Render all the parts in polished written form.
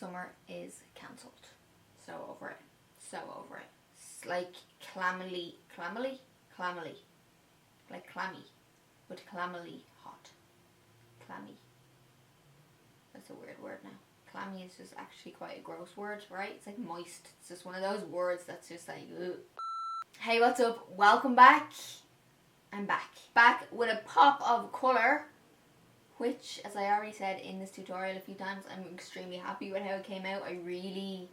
Summer is cancelled. So over it. So over it. It's like clammily. Like clammy. But clammily hot. Clammy. That's a weird word now. Clammy is just actually quite a gross word, right? It's like moist. It's just one of those words that's just like, ugh. Hey, what's up? Welcome back. I'm back. Back with a pop of colour, which, as I already said in this tutorial a few times, I'm extremely happy with how it came out. I really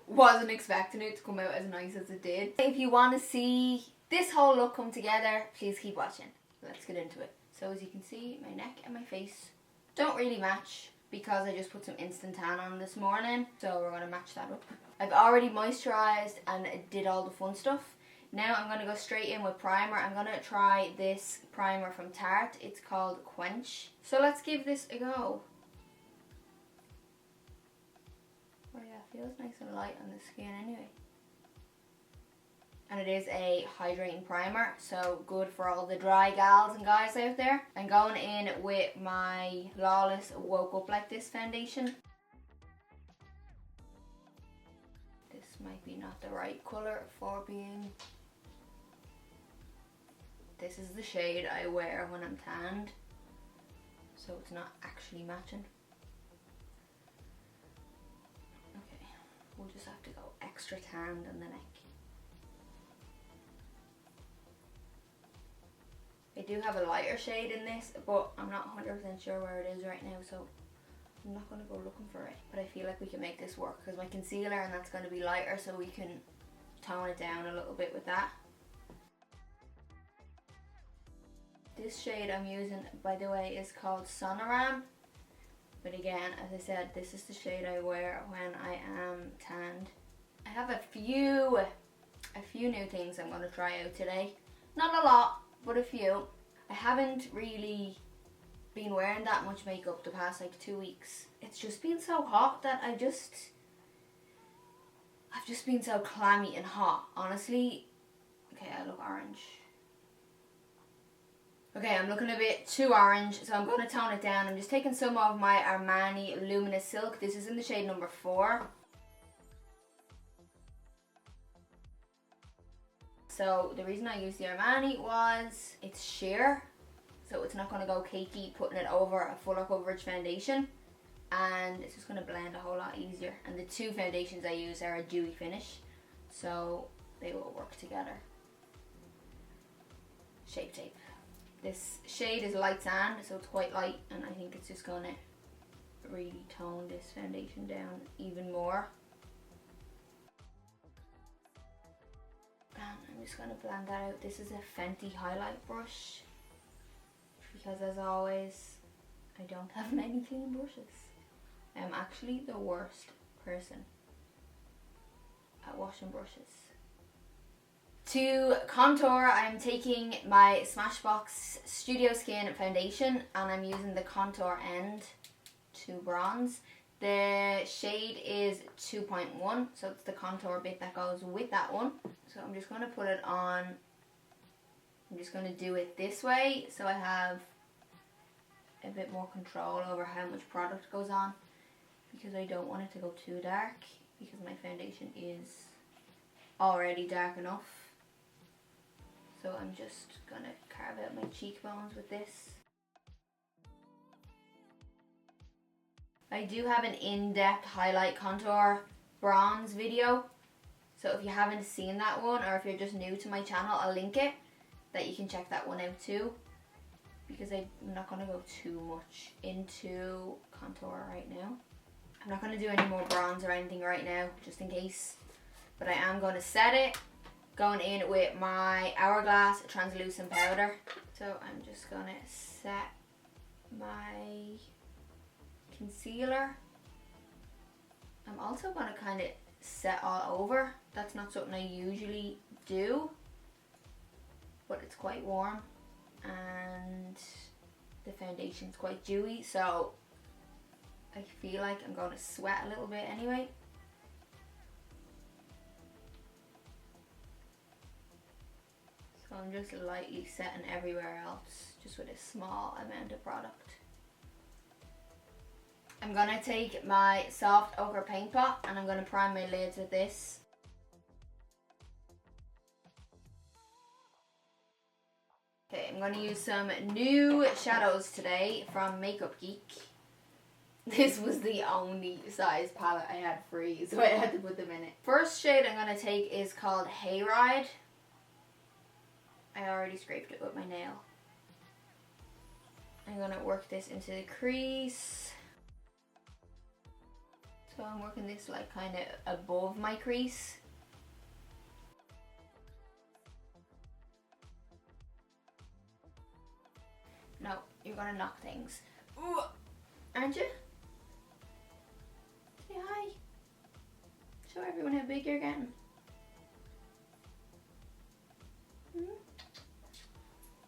wasn't expecting it to come out as nice as it did. If you want to see this whole look come together, please keep watching. Let's get into it. So as you can see, my neck and my face don't really match because I just put some instant tan on this morning. So we're going to match that up. I've already moisturised and did all the fun stuff. Now I'm going to go straight in with primer. I'm going to try this primer from Tarte. It's called Quench. So let's give this a go. Oh yeah, it feels nice and light on the skin anyway. And it is a hydrating primer, so good for all the dry gals and guys out there. I'm going in with my Lawless Woke Up Like This foundation. This might be not the right colour for being... This is the shade I wear when I'm tanned, so it's not actually matching. Okay, we'll just have to go extra tanned on the neck. I do have a lighter shade in this, but I'm not 100% sure where it is right now, so I'm not going to go looking for it. But I feel like we can make this work because my concealer, and that's going to be lighter, so we can tone it down a little bit with that. This shade I'm using, by the way, is called Sonoram. But again, as I said, this is the shade I wear when I am tanned. I have a few new things I'm going to try out today. Not a lot, but a few. I haven't really been wearing that much makeup the past like 2 weeks. It's just been so hot that I've just been so clammy and hot, honestly. Okay, I look orange. Okay, I'm looking a bit too orange, so I'm going to tone it down. I'm just taking some of my Armani Luminous Silk. This is in the shade number 4. So the reason I used the Armani was it's sheer, so it's not going to go cakey putting it over a fuller coverage foundation, and it's just going to blend a whole lot easier. And the two foundations I use are a dewy finish, so they will work together. Shape Tape. This shade is light sand, so it's quite light, and I think it's just going to really tone this foundation down even more. And I'm just going to blend that out. This is a Fenty highlight brush, because as always, I don't have many clean brushes. I'm actually the worst person at washing brushes. To contour, I'm taking my Smashbox Studio Skin foundation, and I'm using the contour end to bronze. The shade is 2.1, so it's the contour bit that goes with that one. So I'm just going to put it on. I'm just going to do it this way, so I have a bit more control over how much product goes on, because I don't want it to go too dark, because my foundation is already dark enough. So I'm just going to carve out my cheekbones with this. I do have an in-depth highlight contour bronze video, so if you haven't seen that one, or if you're just new to my channel, I'll link it, that you can check that one out too, because I'm not going to go too much into contour right now. I'm not going to do any more bronze or anything right now, just in case, but I am going to set it, going in with my Hourglass translucent powder. So I'm just going to set my concealer. I'm also going to kind of set all over. That's not something I usually do, but it's quite warm and the foundation's quite dewy, so I feel like I'm going to sweat a little bit anyway. So I'm just lightly setting everywhere else, just with a small amount of product. I'm gonna take my soft ochre paint pot and I'm gonna prime my lids with this. Okay, I'm gonna use some new shadows today from Makeup Geek. This was the only size palette I had free, so I had to put them in it. First shade I'm gonna take is called Hayride. I already scraped it with my nail. I'm gonna work this into the crease. So I'm working this like kind of above my crease. No, you're gonna knock things. Ooh, aren't you? Say hi. Show everyone how big you're getting.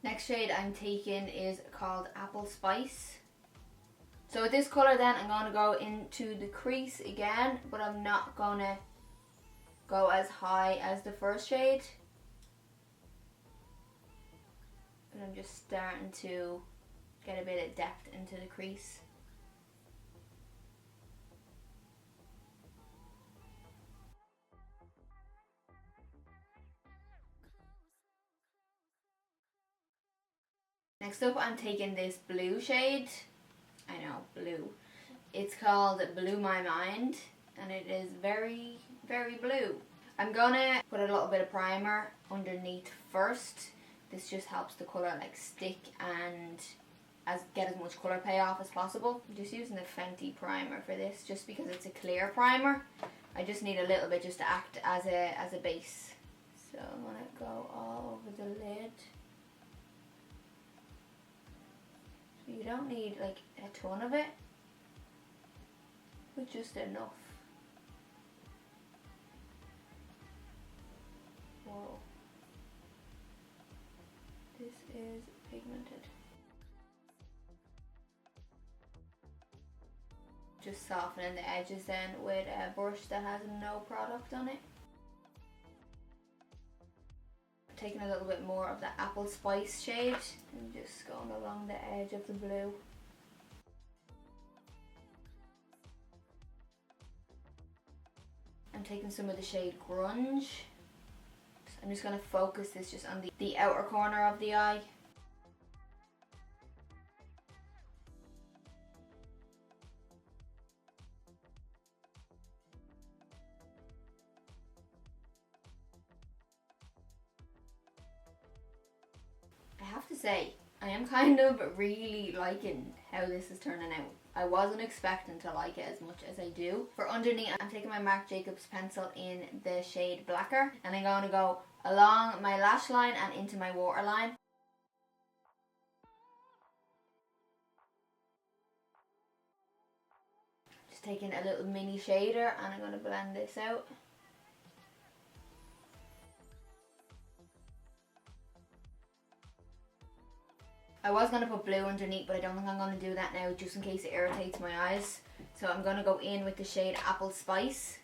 Next shade I'm taking is called Applespice. So with this colour then I'm going to go into the crease again, but I'm not going to go as high as the first shade. And I'm just starting to get a bit of depth into the crease. Next up I'm taking this blue shade. I know, blue. It's called Blue My Mind and it is very, very blue. I'm gonna put a little bit of primer underneath first. This just helps the colour like stick and get as much colour payoff as possible. I'm just using the Fenty primer for this just because it's a clear primer. I just need a little bit just to act as a base. So I'm gonna go all over the lid. You don't need like a ton of it, but just enough. Whoa. This is pigmented. Just softening the edges then with a brush that has no product on it. Taking a little bit more of the Applespice shade and just going along the edge of the blue. I'm taking some of the shade Grunge. I'm just going to focus this just on the outer corner of the eye. I have to say, I am kind of really liking how this is turning out. I wasn't expecting to like it as much as I do. For underneath, I'm taking my Marc Jacobs pencil in the shade Blacker and I'm going to go along my lash line and into my waterline. Just taking a little mini shader and I'm going to blend this out. I was going to put blue underneath, but I don't think I'm going to do that now just in case it irritates my eyes. So I'm going to go in with the shade Applespice,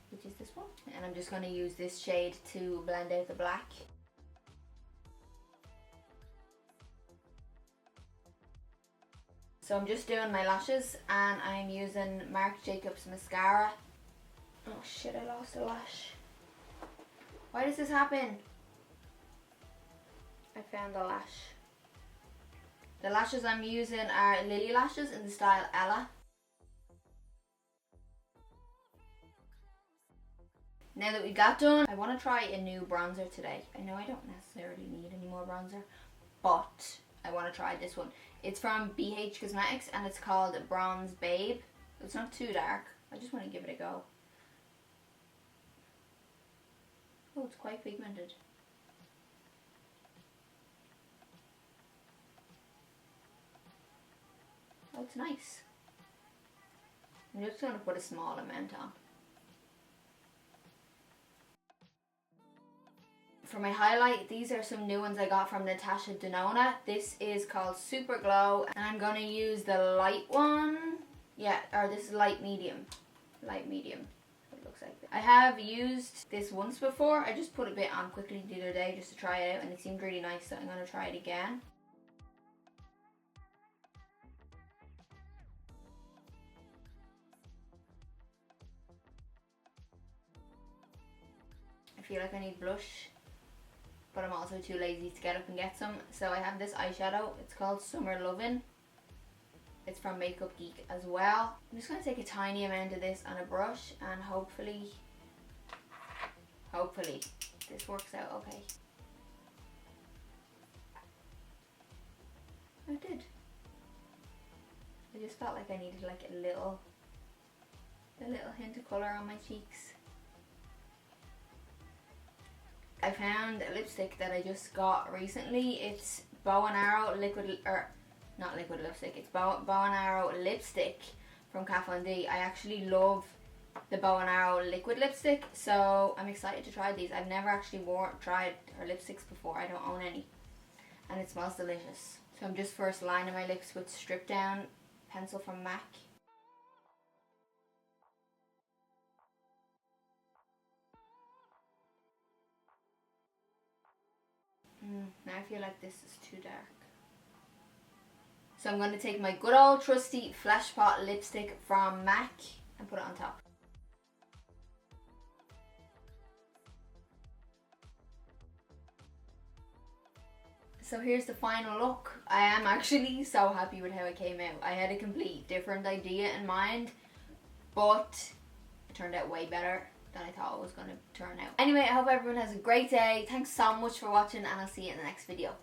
which is this one. And I'm just going to use this shade to blend out the black. So I'm just doing my lashes and I'm using Marc Jacobs mascara. Oh shit, I lost a lash. Why does this happen? I found a lash. The lashes I'm using are Lilly lashes in the style Ella. Now that we got done, I want to try a new bronzer today. I know I don't necessarily need any more bronzer, but I want to try this one. It's from BH Cosmetics and it's called Bronze Babe. It's not too dark. I just want to give it a go. Oh, it's quite pigmented. Oh, it's nice. I'm just going to put a small amount on. For my highlight, these are some new ones I got from Natasha Denona. This is called Super Glow and I'm going to use the light one. Yeah, or this is light medium. Light medium. It looks like this. I have used this once before. I just put a bit on quickly the other day just to try it out and it seemed really nice, so I'm going to try it again. feel like I need blush, but I'm also too lazy to get up and get some. So I have this eyeshadow. It's called Summer Lovin'. It's from Makeup Geek as well. I'm just going to take a tiny amount of this on a brush, and hopefully this works out okay. I did. I just felt like I needed like a little hint of colour on my cheeks. I found a lipstick that I just got recently. It's Bow and Arrow not liquid lipstick, it's Bow and Arrow lipstick from Kat Von D. I actually love the Bow and Arrow liquid lipstick, so I'm excited to try these. I've never actually tried her lipsticks before. I don't own any, and it smells delicious. So I'm just first lining my lips with Strip Down pencil from MAC. Now I feel like this is too dark. So I'm going to take my good old trusty Flash Pot lipstick from MAC and put it on top. So here's the final look. I am actually so happy with how it came out. I had a complete different idea in mind, but it turned out way better than I thought it was going to turn out. Anyway, I hope everyone has a great day. Thanks so much for watching, and I'll see you in the next video.